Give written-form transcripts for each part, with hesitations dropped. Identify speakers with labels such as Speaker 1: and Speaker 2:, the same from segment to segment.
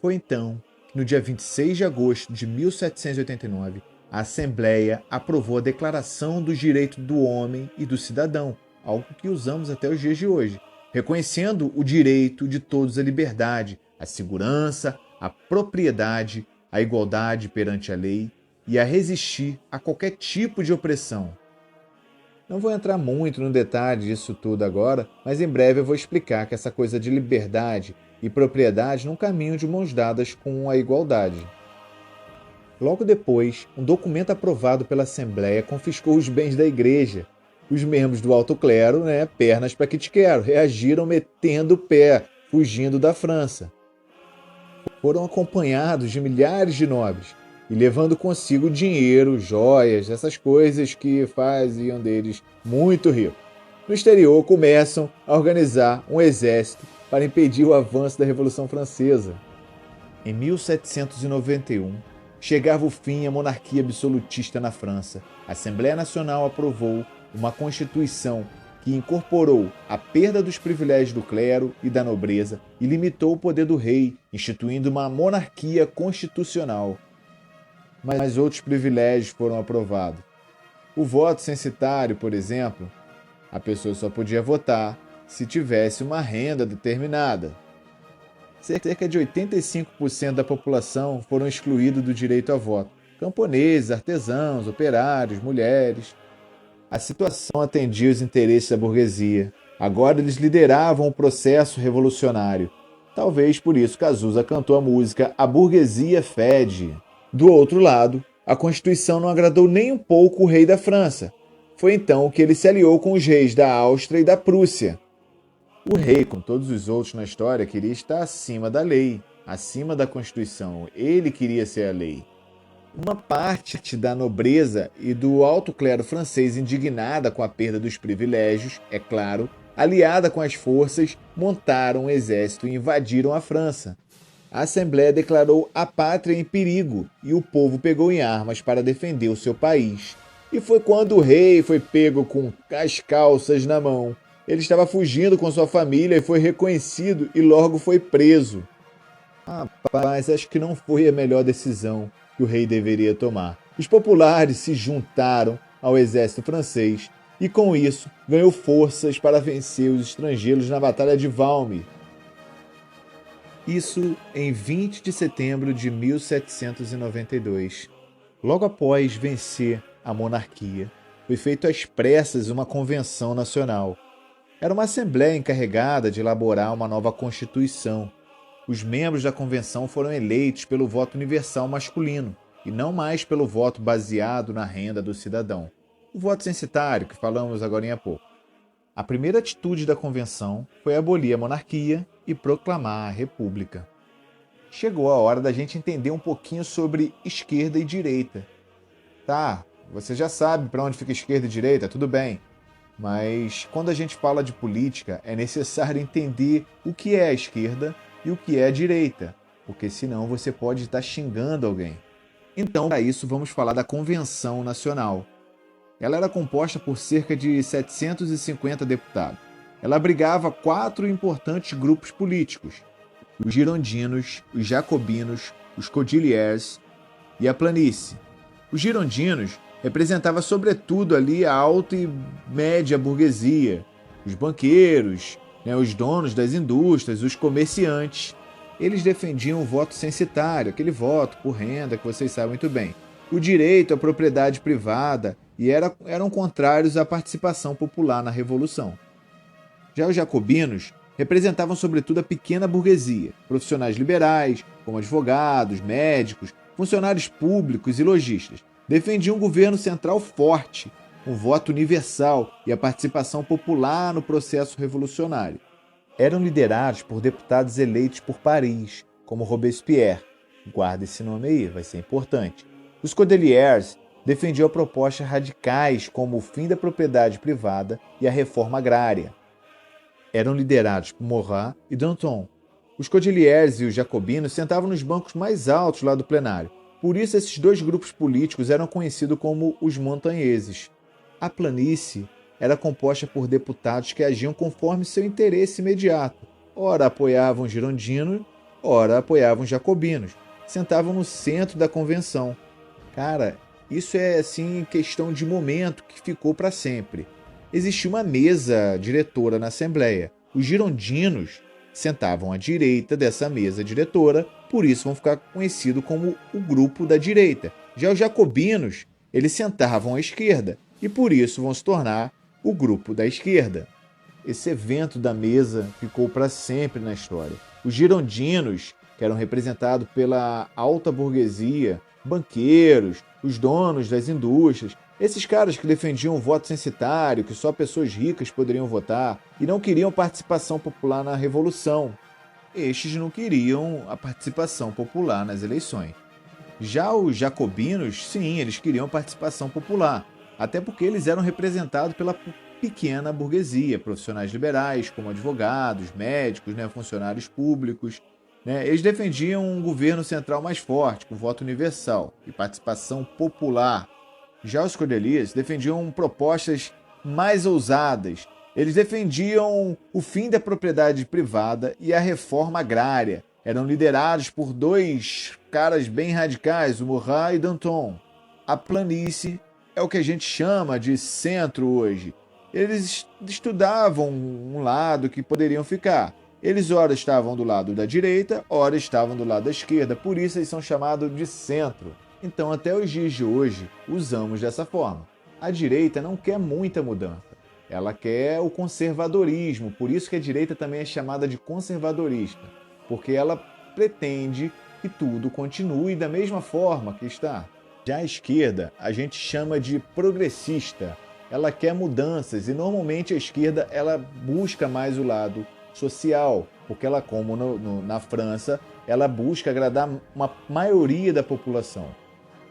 Speaker 1: Foi então que, no dia 26 de agosto de 1789, a Assembleia aprovou a Declaração dos Direitos do Homem e do Cidadão, algo que usamos até os dias de hoje, reconhecendo o direito de todos à liberdade, à segurança, à propriedade, à igualdade perante a lei e a resistir a qualquer tipo de opressão. Não vou entrar muito no detalhe disso tudo agora, mas em breve eu vou explicar que essa coisa de liberdade e propriedade não caminham de mãos dadas com a igualdade. Logo depois, um documento aprovado pela Assembleia confiscou os bens da igreja. Os membros do alto clero, pernas para que te quero, reagiram metendo o pé, fugindo da França. Foram acompanhados de milhares de nobres e levando consigo dinheiro, joias, essas coisas que faziam deles muito ricos. No exterior, começam a organizar um exército para impedir o avanço da Revolução Francesa. Em 1791, chegava o fim à monarquia absolutista na França. A Assembleia Nacional aprovou uma Constituição que incorporou a perda dos privilégios do clero e da nobreza e limitou o poder do rei, instituindo uma monarquia constitucional. Mas outros privilégios foram aprovados. O voto censitário, por exemplo, a pessoa só podia votar se tivesse uma renda determinada. Cerca de 85% da população foram excluídos do direito a voto. Camponeses, artesãos, operários, mulheres. A situação atendia os interesses da burguesia. Agora eles lideravam o processo revolucionário. Talvez por isso Cazuza cantou a música A Burguesia Fede. Do outro lado, a Constituição não agradou nem um pouco o rei da França. Foi então que ele se aliou com os reis da Áustria e da Prússia. O rei, como todos os outros na história, queria estar acima da lei, acima da Constituição. Ele queria ser a lei. Uma parte da nobreza e do alto clero francês, indignada com a perda dos privilégios, é claro, aliada com as forças, montaram um exército e invadiram a França. A Assembleia declarou a pátria em perigo e o povo pegou em armas para defender o seu país. E foi quando o rei foi pego com as calças na mão. Ele estava fugindo com sua família e foi reconhecido e logo foi preso. Rapaz, acho que não foi a melhor decisão que o rei deveria tomar. Os populares se juntaram ao exército francês e, com isso, ganhou forças para vencer os estrangeiros na Batalha de Valmy. Isso em 20 de setembro de 1792. Logo após vencer a monarquia, foi feita às pressas uma convenção nacional. Era uma assembleia encarregada de elaborar uma nova Constituição. Os membros da convenção foram eleitos pelo voto universal masculino e não mais pelo voto baseado na renda do cidadão. O voto censitário, que falamos agora há pouco. A primeira atitude da convenção foi abolir a monarquia e proclamar a república. Chegou a hora da gente entender um pouquinho sobre esquerda e direita. Tá, você já sabe para onde fica esquerda e direita, tudo bem. Mas quando a gente fala de política, é necessário entender o que é a esquerda e o que é a direita, porque senão você pode estar xingando alguém. Então, para isso, vamos falar da Convenção Nacional. Ela era composta por cerca de 750 deputados. Ela abrigava 4 importantes grupos políticos: os girondinos, os jacobinos, os cordeliers e a planície. Os girondinos representavam sobretudo ali a alta e média burguesia, os banqueiros, os donos das indústrias, os comerciantes. Eles defendiam o voto censitário, aquele voto por renda que vocês sabem muito bem, o direito à propriedade privada e eram contrários à participação popular na Revolução. Já os jacobinos representavam sobretudo a pequena burguesia, profissionais liberais, como advogados, médicos, funcionários públicos e lojistas. Defendiam um governo central forte, um voto universal e a participação popular no processo revolucionário. Eram liderados por deputados eleitos por Paris, como Robespierre. Guarda esse nome aí, vai ser importante. Os Cordeliers defendiam propostas radicais como o fim da propriedade privada e a reforma agrária. Eram liderados por Marat e Danton. Os Cordeliers e os jacobinos sentavam nos bancos mais altos lá do plenário. Por isso, esses dois grupos políticos eram conhecidos como os montanheses. A planície era composta por deputados que agiam conforme seu interesse imediato. Ora apoiavam o girondino ora apoiavam os jacobinos. Sentavam no centro da convenção. Cara, isso é assim questão de momento que ficou para sempre. Existia uma mesa diretora na Assembleia. Os girondinos sentavam à direita dessa mesa diretora, por isso vão ficar conhecidos como o grupo da direita. Já os jacobinos, eles sentavam à esquerda e por isso vão se tornar o grupo da esquerda. Esse evento da mesa ficou para sempre na história. Os girondinos, que eram representados pela alta burguesia, banqueiros, os donos das indústrias, esses caras que defendiam o voto censitário, que só pessoas ricas poderiam votar e não queriam participação popular na Revolução. Estes não queriam a participação popular nas eleições. Já os jacobinos, sim, eles queriam participação popular, até porque eles eram representados pela pequena burguesia, profissionais liberais como advogados, médicos, funcionários públicos. Eles defendiam um governo central mais forte, com voto universal e participação popular. Já os cordeliers defendiam propostas mais ousadas. Eles defendiam o fim da propriedade privada e a reforma agrária. Eram liderados por dois caras bem radicais, o Murat e Danton. A planície é o que a gente chama de centro hoje. Eles estudavam um lado que poderiam ficar. Eles ora estavam do lado da direita, ora estavam do lado da esquerda, por isso eles são chamados de centro. Então, até os dias de hoje, usamos dessa forma. A direita não quer muita mudança. Ela quer o conservadorismo, por isso que a direita também é chamada de conservadorista, porque ela pretende que tudo continue da mesma forma que está. Já a esquerda, a gente chama de progressista. Ela quer mudanças e normalmente a esquerda ela busca mais o lado social, porque ela, como na França, ela busca agradar uma maioria da população,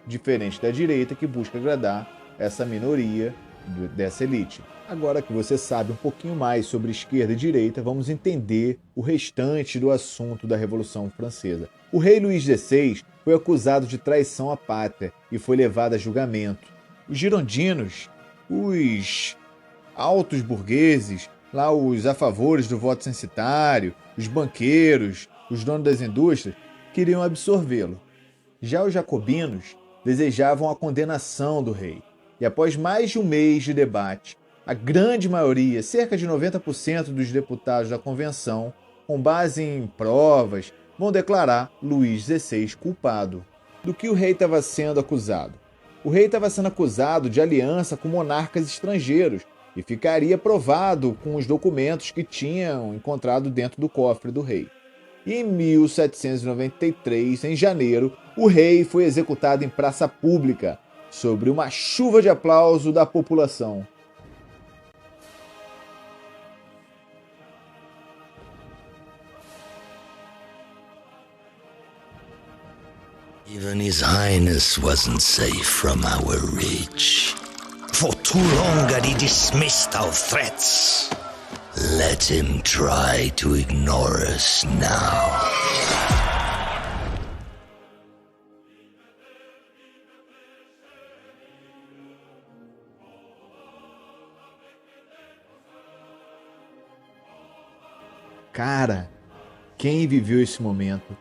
Speaker 1: diferente da direita que busca agradar essa minoria dessa elite. Agora que você sabe um pouquinho mais sobre esquerda e direita, vamos entender o restante do assunto da Revolução Francesa. O rei Luís XVI foi acusado de traição à pátria e foi levado a julgamento. Os girondinos, os altos burgueses, lá os a favores do voto censitário, os banqueiros, os donos das indústrias, queriam absolvê-lo. Já os jacobinos desejavam a condenação do rei. E após mais de um mês de debate, a grande maioria, cerca de 90% dos deputados da convenção, com base em provas, vão declarar Luís XVI culpado. Do que o rei estava sendo acusado? O rei estava sendo acusado de aliança com monarcas estrangeiros e ficaria provado com os documentos que tinham encontrado dentro do cofre do rei. E em 1793, em janeiro, o rei foi executado em praça pública, sobre uma chuva de aplauso da população.
Speaker 2: Even His Highness wasn't safe from our reach. For too long had he dismissed our threats. Let him try to ignore us now.
Speaker 1: Cara, quem viveu esse momento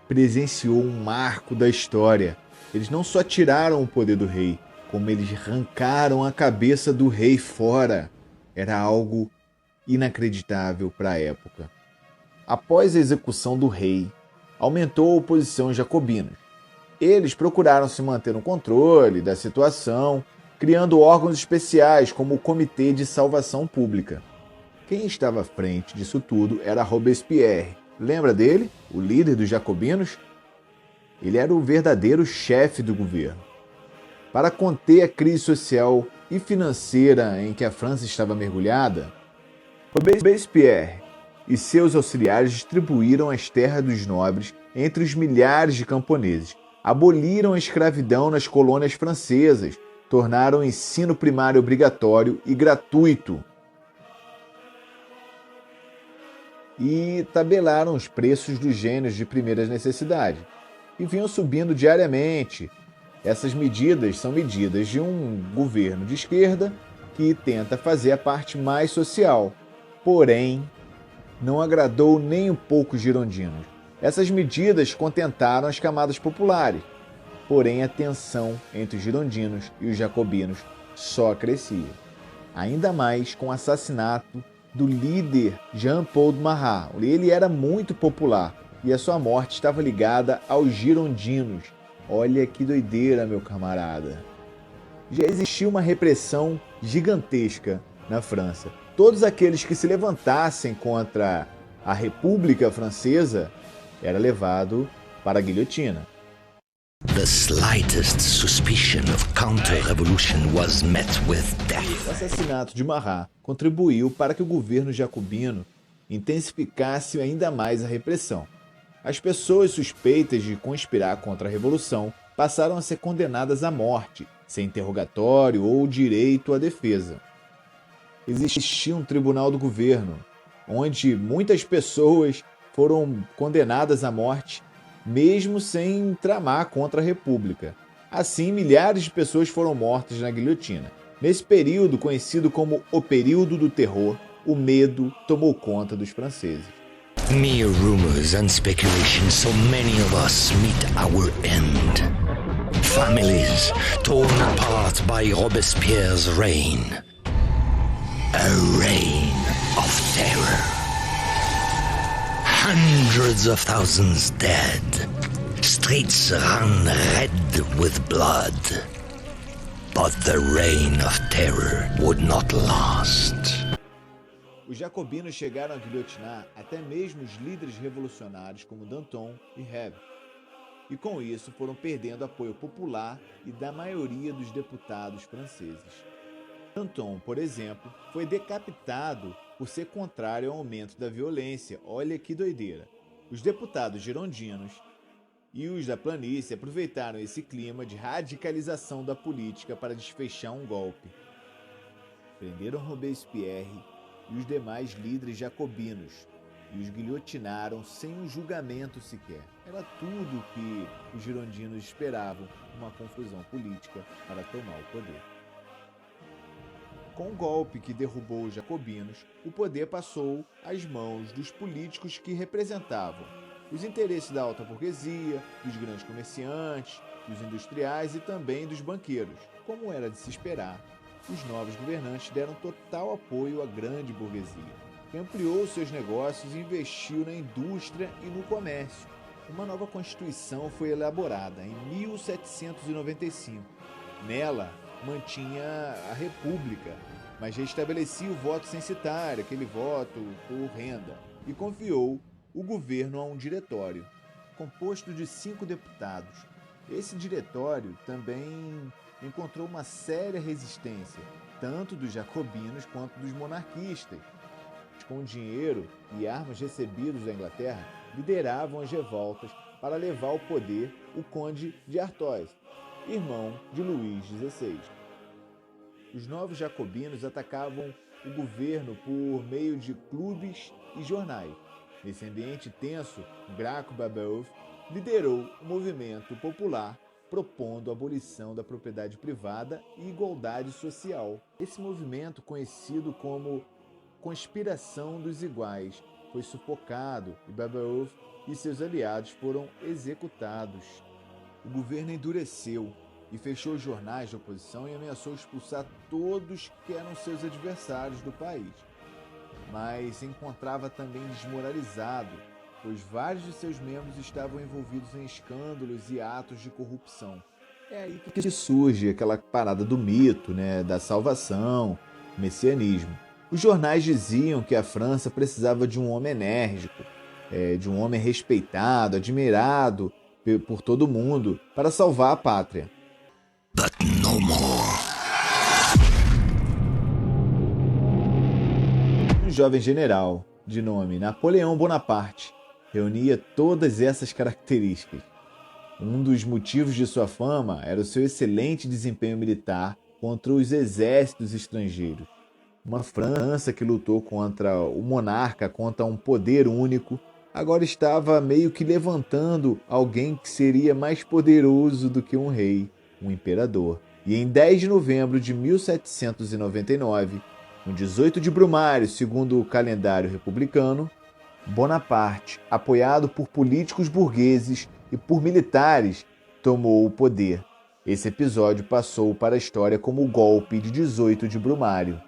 Speaker 1: presenciou um marco da história. Eles não só tiraram o poder do rei, como eles arrancaram a cabeça do rei fora. Era algo inacreditável para a época. Após a execução do rei, aumentou a oposição jacobina. Eles procuraram se manter no controle da situação, criando órgãos especiais como o Comitê de Salvação Pública. Quem estava à frente disso tudo era Robespierre. Lembra dele? O líder dos jacobinos? Ele era o verdadeiro chefe do governo. Para conter a crise social e financeira em que a França estava mergulhada, Robespierre e seus auxiliares distribuíram as terras dos nobres entre os milhares de camponeses, aboliram a escravidão nas colônias francesas, tornaram o ensino primário obrigatório e gratuito, e tabelaram os preços dos gêneros de primeira necessidade, e vinham subindo diariamente. Essas medidas são medidas de um governo de esquerda que tenta fazer a parte mais social, porém, não agradou nem um pouco os girondinos. Essas medidas contentaram as camadas populares, porém a tensão entre os girondinos e os jacobinos só crescia. Ainda mais com o assassinato do líder Jean-Paul Marat. Ele era muito popular e a sua morte estava ligada aos girondinos. Olha que doideira, meu camarada. Já existia uma repressão gigantesca na França. Todos aqueles que se levantassem contra a República Francesa era levado para a guilhotina.
Speaker 2: The slightest suspicion of counter-revolution was met with death.
Speaker 1: O assassinato de Marat contribuiu para que o governo jacobino intensificasse ainda mais a repressão. As pessoas suspeitas de conspirar contra a revolução passaram a ser condenadas à morte, sem interrogatório ou direito à defesa. Existia um tribunal do governo, onde muitas pessoas foram condenadas à morte, mesmo sem tramar contra a República. Assim, milhares de pessoas foram mortas na guilhotina. Nesse período, conhecido como o período do terror, o medo tomou conta dos franceses.
Speaker 2: Mere rumors and speculation, so many of us meet our end. Families torn apart by Robespierre's reign. A reign of terror. Hundreds of thousands dead. Streets run red with blood. But the reign of terror would not last.
Speaker 1: Os jacobinos chegaram a guilhotinar até mesmo os líderes revolucionários como Danton e Hébert, e com isso foram perdendo apoio popular e da maioria dos deputados franceses. Danton, por exemplo, foi decapitado por ser contrário ao aumento da violência. Olha que doideira! Os deputados girondinos e os da planície aproveitaram esse clima de radicalização da política para desfechar um golpe. Prenderam Robespierre e os demais líderes jacobinos, e os guilhotinaram sem um julgamento sequer. Era tudo o que os girondinos esperavam, uma confusão política para tomar o poder. Com o golpe que derrubou os jacobinos, o poder passou às mãos dos políticos que representavam os interesses da alta burguesia, dos grandes comerciantes, dos industriais e também dos banqueiros. Como era de se esperar, os novos governantes deram total apoio à grande burguesia, que ampliou seus negócios e investiu na indústria e no comércio. Uma nova Constituição foi elaborada em 1795. Nela, mantinha a República, mas restabelecia o voto censitário, aquele voto por renda, e confiou o governo a um diretório, composto de 5 deputados. Esse diretório também encontrou uma séria resistência, tanto dos jacobinos quanto dos monarquistas. Com dinheiro e armas recebidos da Inglaterra, lideravam as revoltas para levar ao poder o conde de Artois, irmão de Luís XVI. Os novos jacobinos atacavam o governo por meio de clubes e jornais. Nesse ambiente tenso, Graco-Babeuf liderou o movimento popular propondo a abolição da propriedade privada e igualdade social. Esse movimento, conhecido como Conspiração dos Iguais, foi sufocado e Babeuf e seus aliados foram executados. O governo endureceu e fechou os jornais de oposição e ameaçou expulsar todos que eram seus adversários do país. Mas se encontrava também desmoralizado, pois vários de seus membros estavam envolvidos em escândalos e atos de corrupção. É aí que surge aquela parada do mito, da salvação, messianismo. Os jornais diziam que a França precisava de um homem enérgico, de um homem respeitado, admirado por todo mundo, para salvar a pátria.
Speaker 2: But no more.
Speaker 1: Um jovem general, de nome Napoleão Bonaparte, reunia todas essas características. Um dos motivos de sua fama era o seu excelente desempenho militar contra os exércitos estrangeiros. Uma França que lutou contra o monarca, contra um poder único, agora estava meio que levantando alguém que seria mais poderoso do que um rei, um imperador. E em 10 de novembro de 1799, no 18 de Brumário, segundo o calendário republicano, Bonaparte, apoiado por políticos burgueses e por militares, tomou o poder. Esse episódio passou para a história como o golpe de 18 de Brumário.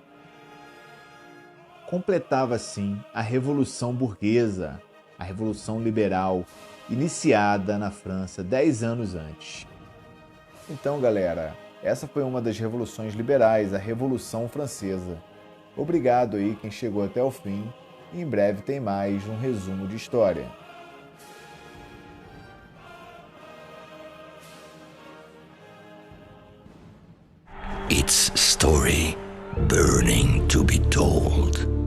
Speaker 1: Completava assim a Revolução Burguesa, a Revolução Liberal, iniciada na França 10 anos antes. Então, galera, essa foi uma das revoluções liberais, a Revolução Francesa. Obrigado aí quem chegou até o fim, e em breve tem mais um resumo de história.
Speaker 2: Its story burning to be told.